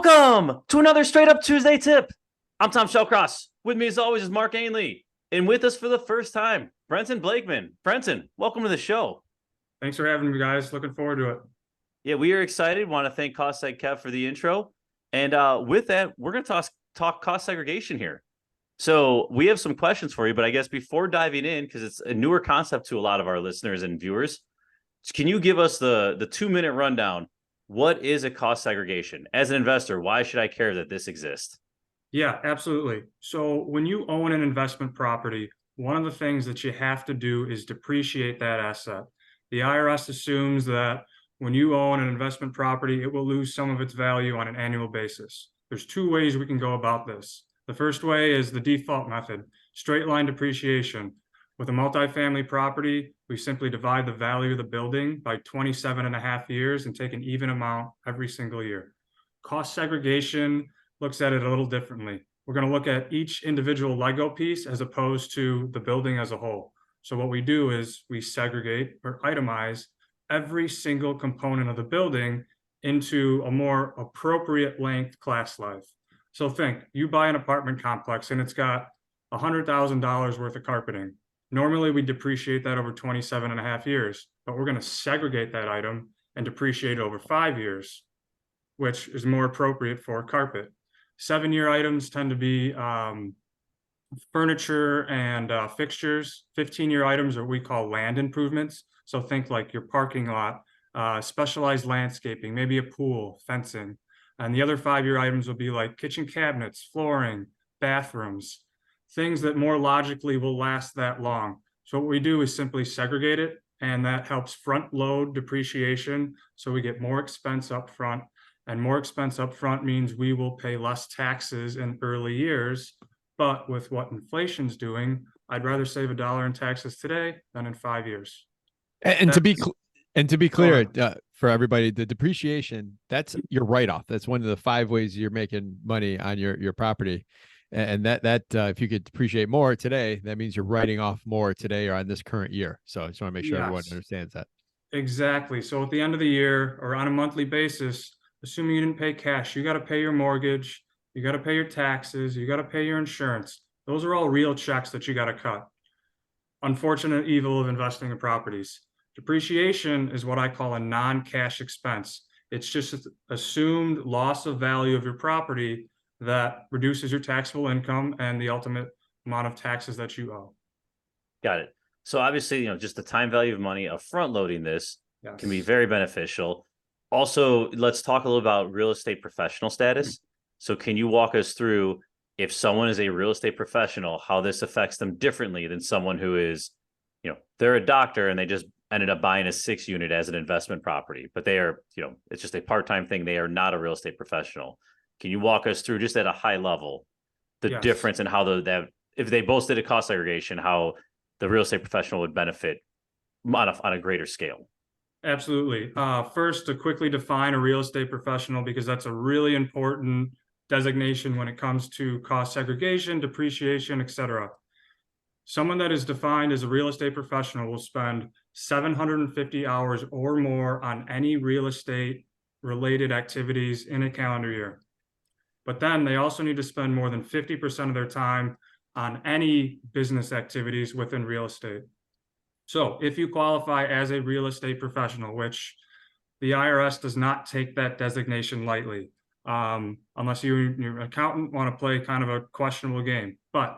Welcome to another Straight Up Tuesday tip. I'm 𝗤𝘃𝗃𝗀𝘁. With me as always is Mark Ainley. And with us for the first time, Brenten Blakeman. Brenten, welcome to the show. Thanks for having me, guys. Looking forward to it. Yeah, we are excited. Want to thank 𝗏𝘃𝗃𝗀𝘃 for the intro. And with that, we're going to talk cost segregation here. So we have some questions for you, but I guess before diving in, because it's a newer concept to a lot of our listeners and viewers, can you give us the 2-minute rundown? What is a cost segregation? As an investor, why should I care that this exists? Yeah, absolutely. So when you own an investment property, one of the things that you have to do is depreciate that asset. The IRS assumes that when you own an investment property, it will lose some of its value on an annual basis. There's two ways we can go about this. The first way is the default method, straight line depreciation. With a multifamily property, we simply divide the value of the building by 27.5 years and take an even amount every single year. Cost segregation looks at it a little differently. We're going to look at each individual Lego piece as opposed to the building as a whole. So what we do is we segregate or itemize every single component of the building into a more appropriate length class life. So think, you buy an apartment complex and it's got $100,000 worth of carpeting. Normally we depreciate that over 27.5 years, but we're going to segregate that item and depreciate over 5 years, which is more appropriate for carpet. 7-year items tend to be furniture and fixtures. 15-year items are what we call land improvements. So think like your parking lot, specialized landscaping, maybe a pool, fencing. And the other 5-year items will be like kitchen cabinets, flooring, bathrooms, things that more logically will last that long. So what we do is simply segregate it, and that helps front load depreciation. So we get more expense up front, and more expense up front means we will pay less taxes in early years. But with what inflation's doing, I'd rather save $1 in taxes today than in 5 years. And to be clear, for everybody, the depreciation, that's your write-off. That's one of the 5 ways you're making money on your property. And that if you could depreciate more today, that means you're writing off more today or on this current year. So I just want to make sure everyone understands that. Exactly. So at the end of the year or on a monthly basis, assuming you didn't pay cash, you got to pay your mortgage, you got to pay your taxes, you got to pay your insurance. Those are all real checks that you got to cut. Unfortunate evil of investing in properties. Depreciation is what I call a non-cash expense. It's just assumed loss of value of your property that reduces your taxable income and the ultimate amount of taxes that you owe. Got it. So obviously, just the time value of money of front loading this can be very beneficial. Also, let's talk a little about real estate professional status. So can you walk us through, if someone is a real estate professional, how this affects them differently than someone who is, they're a doctor and they just ended up buying a 6-unit as an investment property, but they are, it's just a part-time thing. They are not a real estate professional. Can you walk us through, just at a high level, the difference in how if they both did a cost segregation, how the real estate professional would benefit on a greater scale? Absolutely. First, to quickly define a real estate professional, because that's a really important designation when it comes to cost segregation, depreciation, etc. Someone that is defined as a real estate professional will spend 750 hours or more on any real estate related activities in a calendar year. But then they also need to spend more than 50% of their time on any business activities within real estate. So if you qualify as a real estate professional, which the IRS does not take that designation lightly, unless you and your accountant want to play kind of a questionable game. But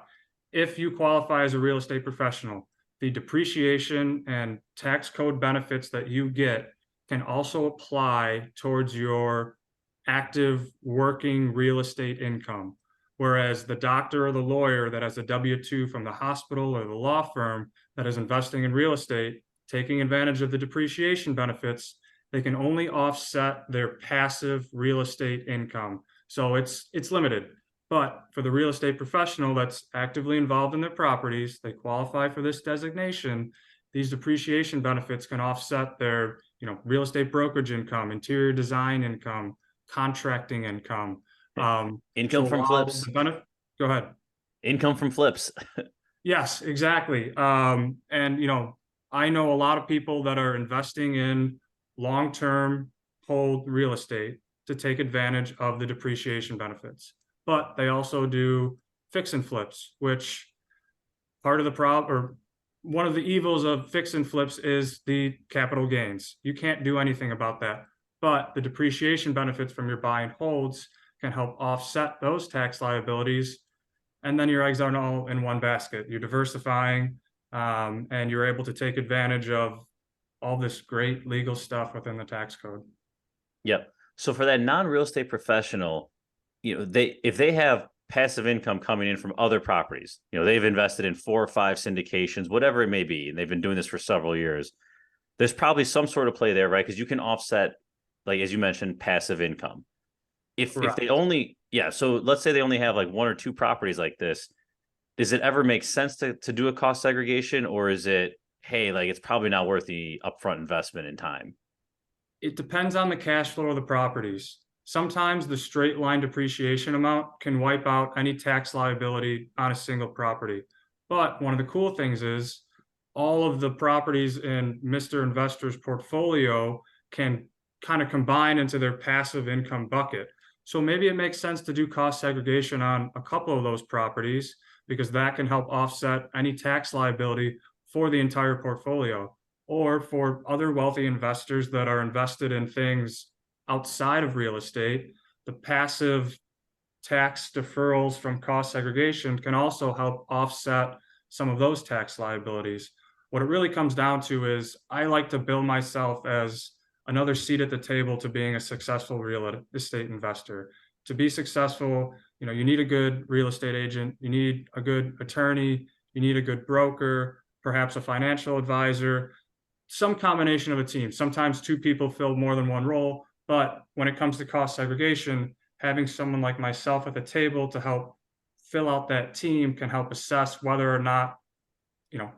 if you qualify as a real estate professional, the depreciation and tax code benefits that you get can also apply towards your active working real estate income. Whereas the doctor or the lawyer that has a W-2 from the hospital or the law firm that is investing in real estate, taking advantage of the depreciation benefits, they can only offset their passive real estate income. So it's limited. But for the real estate professional that's actively involved in their properties, they qualify for this designation, these depreciation benefits can offset their, real estate brokerage income, interior design income, contracting income, income from flips. Go ahead. Income from flips. Yes, exactly. And I know a lot of people that are investing in long-term hold real estate to take advantage of the depreciation benefits. But they also do fix and flips, which part of the problem, or one of the evils of fix and flips, is the capital gains. You can't do anything about that. But the depreciation benefits from your buy and holds can help offset those tax liabilities. And then your eggs aren't all in one basket. You're diversifying, and you're able to take advantage of all this great legal stuff within the tax code. Yep. So for that non-real estate professional, if they have passive income coming in from other properties, they've invested in 4 or 5 syndications, whatever it may be, and they've been doing this for several years, there's probably some sort of play there, right? Because you can offset, like, as you mentioned, passive income. If they only, so let's say they only have like 1 or 2 properties like this, does it ever make sense to do a cost segregation, or is it, hey, like, it's probably not worth the upfront investment in time? It depends on the cash flow of the properties. Sometimes the straight line depreciation amount can wipe out any tax liability on a single property. But one of the cool things is all of the properties in Mr. Investor's portfolio can kind of combine into their passive income bucket. So maybe it makes sense to do cost segregation on a couple of those properties, because that can help offset any tax liability for the entire portfolio. Or for other wealthy investors that are invested in things outside of real estate, the passive tax deferrals from cost segregation can also help offset some of those tax liabilities. What it really comes down to is I like to bill myself as another seat at the table to being a successful real estate investor. To be successful, you need a good real estate agent, you need a good attorney, you need a good broker, perhaps a financial advisor, some combination of a team. Sometimes 2 people fill more than one role, but when it comes to cost segregation, having someone like myself at the table to help fill out that team can help assess whether or not,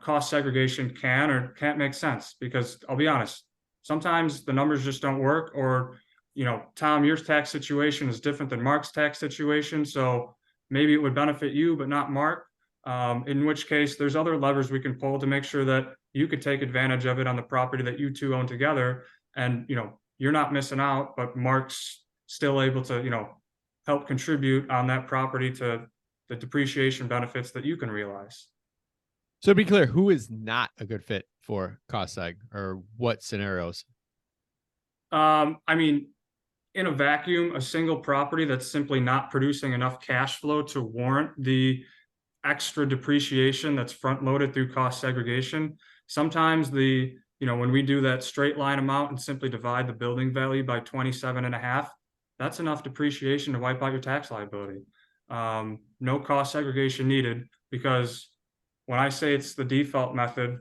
cost segregation can or can't make sense. Because I'll be honest, sometimes the numbers just don't work, or, Tom, your tax situation is different than Mark's tax situation, so maybe it would benefit you, but not Mark. In which case, there's other levers we can pull to make sure that you could take advantage of it on the property that you 2 own together. And, you're not missing out, but Mark's still able to, help contribute on that property to the depreciation benefits that you can realize. So to be clear, who is not a good fit for cost seg, or what scenarios? I mean, in a vacuum, a single property that's simply not producing enough cash flow to warrant the extra depreciation that's front loaded through cost segregation. Sometimes when we do that straight line amount and simply divide the building value by 27.5, that's enough depreciation to wipe out your tax liability. No cost segregation needed, because when I say it's the default method,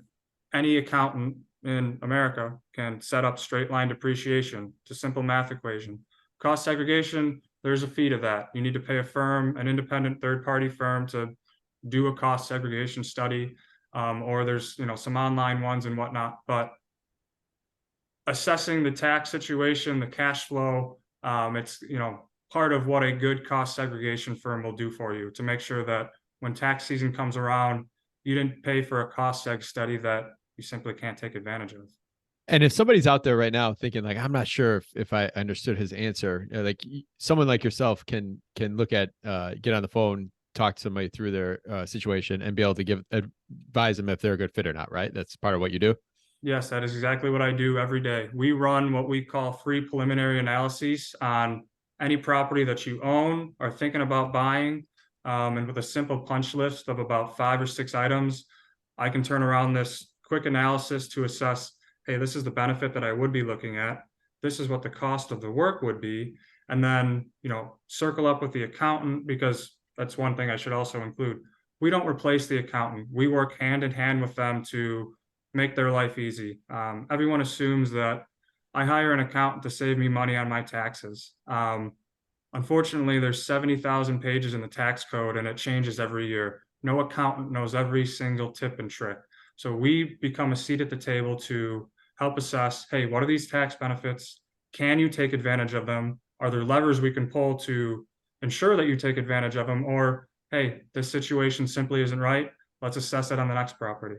any accountant in America can set up straight line depreciation. It's a simple math equation. Cost segregation, there's a fee to that. You need to pay an independent third-party firm to do a cost segregation study, or there's some online ones and whatnot. But assessing the tax situation, the cash flow, it's part of what a good cost segregation firm will do for you, to make sure that when tax season comes around, you didn't pay for a cost seg study that you simply can't take advantage of. And if somebody's out there right now thinking like, I'm not sure if I understood his answer, like someone like yourself can look at, get on the phone, talk to somebody through their situation, and be able to advise them if they're a good fit or not, right? That's part of what you do. Yes, that is exactly what I do every day. We run what we call free preliminary analyses on any property that you own or thinking about buying. And with a simple punch list of about 5 or 6 items, I can turn around this quick analysis to assess, hey, this is the benefit that I would be looking at. This is what the cost of the work would be. And then, circle up with the accountant, because that's one thing I should also include. We don't replace the accountant. We work hand in hand with them to make their life easy. Everyone assumes that I hire an accountant to save me money on my taxes. Unfortunately, there's 70,000 pages in the tax code, and it changes every year. No accountant knows every single tip and trick. So we become a seat at the table to help assess, hey, what are these tax benefits? Can you take advantage of them? Are there levers we can pull to ensure that you take advantage of them? Or, hey, this situation simply isn't right. Let's assess it on the next property.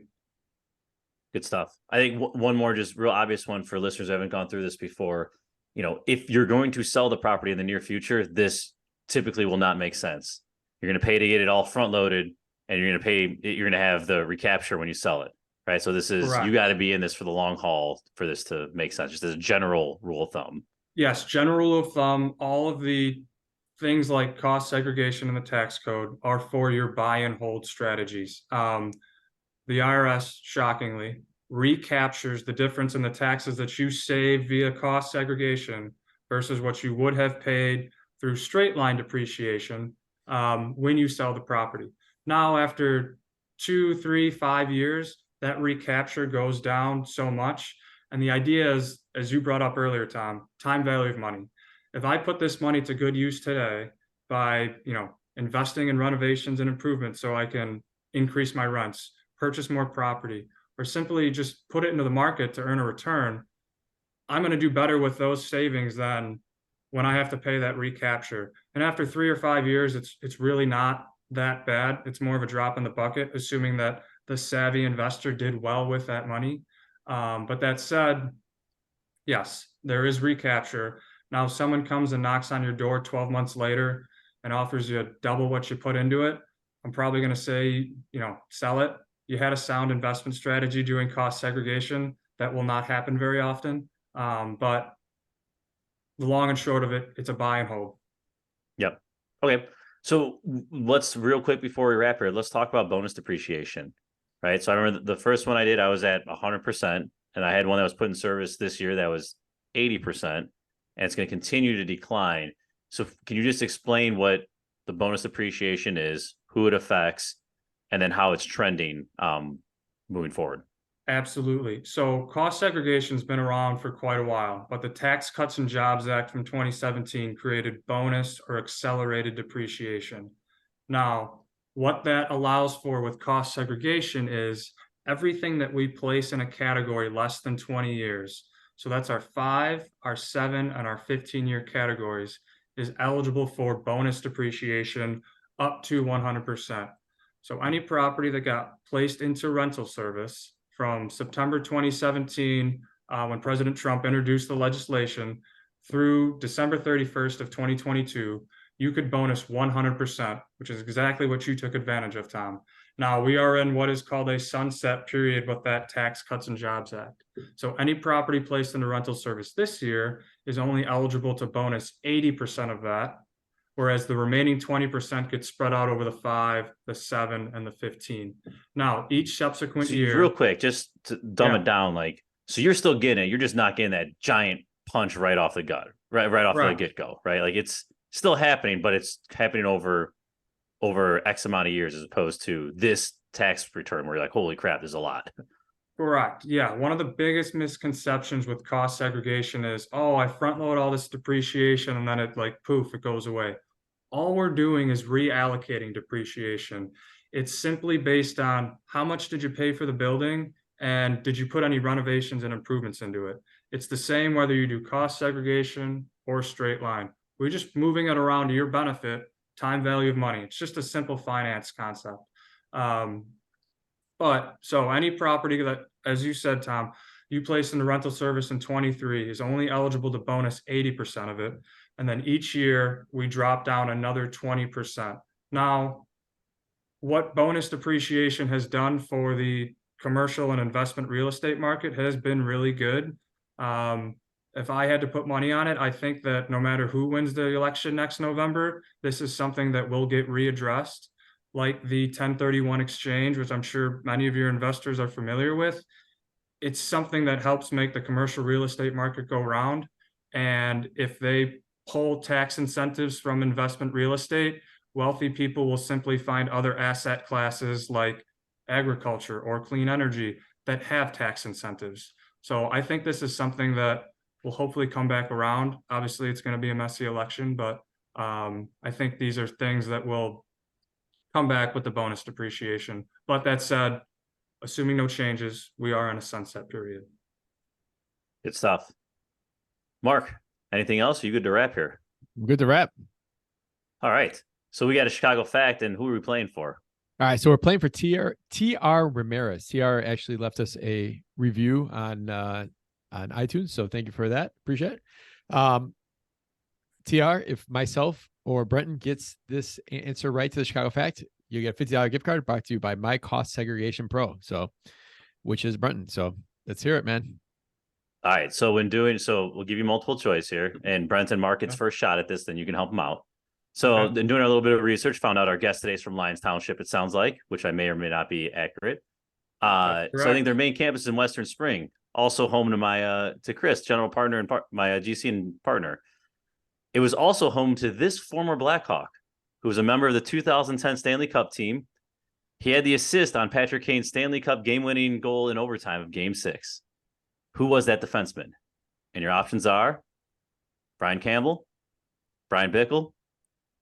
Good stuff. I think one more just real obvious one for listeners who haven't gone through this before. if you're going to sell the property in the near future, this typically will not make sense. You're going to pay to get it all front loaded, and you're going to have the recapture when you sell it. Right. So this is, Correct. you got to be in this for the long haul for this to make sense, just as a general rule of thumb. Yes, general rule of thumb, all of the things like cost segregation in the tax code are for your buy and hold strategies. The IRS, shockingly, recaptures the difference in the taxes that you save via cost segregation versus what you would have paid through straight line depreciation when you sell the property. Now, after 2, 3, 5 years, that recapture goes down so much. And the idea is, as you brought up earlier, Tom, time value of money. If I put this money to good use today by, investing in renovations and improvements so I can increase my rents, purchase more property, or simply just put it into the market to earn a return, I'm going to do better with those savings than when I have to pay that recapture. And after 3 or 5 years, it's really not that bad. It's more of a drop in the bucket, assuming that the savvy investor did well with that money. But that said, yes, there is recapture. Now, if someone comes and knocks on your door 12 months later and offers you double what you put into it, I'm probably going to say, sell it. You had a sound investment strategy doing cost segregation. That will not happen very often. But the long and short of it, it's a buy and hold. Yep. Okay. So let's real quick before we wrap here, let's talk about bonus depreciation, right? So I remember the first one I did, I was at 100%, and I had one that was put in service this year that was 80%, and it's going to continue to decline. So can you just explain what the bonus depreciation is, who it affects, and then how it's trending moving forward? Absolutely. So cost segregation has been around for quite a while, but the Tax Cuts and Jobs Act from 2017 created bonus or accelerated depreciation. Now, what that allows for with cost segregation is everything that we place in a category less than 20 years. So that's our 5, our 7, and our 15-year categories is eligible for bonus depreciation up to 100%. So any property that got placed into rental service from September 2017, when President Trump introduced the legislation, through December 31st of 2022, you could bonus 100%, which is exactly what you took advantage of, Tom. Now, we are in what is called a sunset period with that Tax Cuts and Jobs Act. So any property placed into rental service this year is only eligible to bonus 80% of that, whereas the remaining 20% gets spread out over the 5, the 7, and the 15. Now, each subsequent year. Real quick, just to dumb it down, so you're still getting it. You're just not getting that giant punch right off the gut, right off the get-go, right? Like it's still happening, but it's happening over X amount of years as opposed to this tax return where you're like, holy crap, there's a lot. Correct. Yeah. One of the biggest misconceptions with cost segregation is, I front load all this depreciation and then it poof, it goes away. All we're doing is reallocating depreciation. It's simply based on how much did you pay for the building and did you put any renovations and improvements into it? It's the same whether you do cost segregation or straight line. We're just moving it around to your benefit, time value of money. It's just a simple finance concept. But so any property that, as you said, Tom, you place in the rental service in 23 is only eligible to bonus 80% of it. And then each year we drop down another 20%. Now, what bonus depreciation has done for the commercial and investment real estate market has been really good. If I had to put money on it, I think that no matter who wins the election next November, this is something that will get readdressed, like the 1031 exchange, which I'm sure many of your investors are familiar with. It's something that helps make the commercial real estate market go round. And if they pull tax incentives from investment real estate, wealthy people will simply find other asset classes like agriculture or clean energy that have tax incentives. So I think this is something that will hopefully come back around. Obviously, it's going to be a messy election, but I think these are things that will come back with the bonus depreciation. But that said, assuming no changes, we are in a sunset period. Good stuff. Mark, anything else? Are you good to wrap here? I'm good to wrap. All right. So we got a Chicago fact, and who are we playing for? All right. So we're playing for T.R. Ramirez. T.R. actually left us a review on iTunes. So thank you for that. Appreciate it. TR, if myself or Brenton gets this answer right to the Chicago Fact, you get a $50 gift card brought to you by 𝗦𝘃𝗲𝗀𝗏. So, which is Brenton. So let's hear it, man. All right. So we'll give you multiple choice here, and Brenton Market's first shot at this, then you can help him out. So then doing a little bit of research, found out our guest today is from Lyons Township, it sounds like, which I may or may not be accurate. So I think their main campus is in Western Spring, also home to to Chris, general partner and my GC and partner. It was also home to this former Blackhawk, who was a member of the 2010 Stanley Cup team. He had the assist on Patrick Kane's Stanley Cup game-winning goal in overtime of Game 6. Who was that defenseman? And your options are Brian Campbell, Brian Bickle,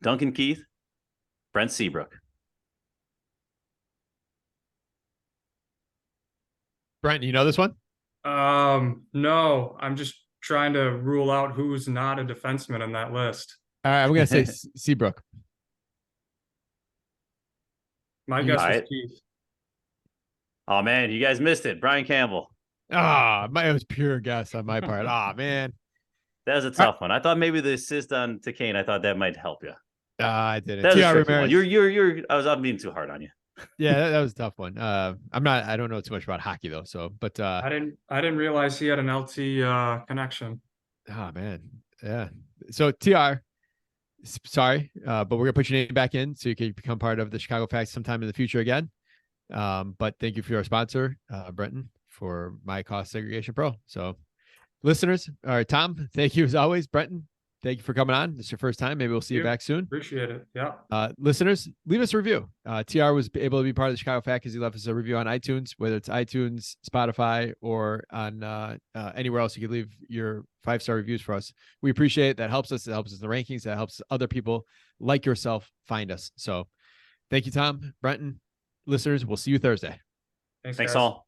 Duncan Keith, Brent Seabrook. Brent, you know this one? No, I'm just trying to rule out who's not a defenseman in that list. All right, I'm going to say Seabrook. My guess is Keith. Oh, man, you guys missed it. Brian Campbell. It was pure guess on my part. Man. That was a tough one. I thought maybe the assist to Kane, I thought that might help you. I didn't. That was a tricky one. I was being too hard on you. Yeah, that was a tough one. I don't know too much about hockey though. So, but I didn't realize he had an LT connection. Oh man. Yeah. So TR, sorry, but we're gonna put your name back in so you can become part of the Chicago Facts sometime in the future again. But thank you for your sponsor, Brenton, for 𝗦𝘃𝗲𝗀𝗏𝗏𝗏. So listeners, all right, Tom, thank you as always. Brenton, thank you for coming on. This is your first time. Maybe we'll see you back soon. Appreciate it. Yeah. Listeners, leave us a review. TR was able to be part of the Chicago Fact because he left us a review on iTunes, whether it's iTunes, Spotify, or on anywhere else. You can leave your 5-star reviews for us. We appreciate it. That helps us. It helps us in the rankings. That helps other people like yourself find us. So thank you, Tom, Brenton. Listeners, we'll see you Thursday. Thanks all.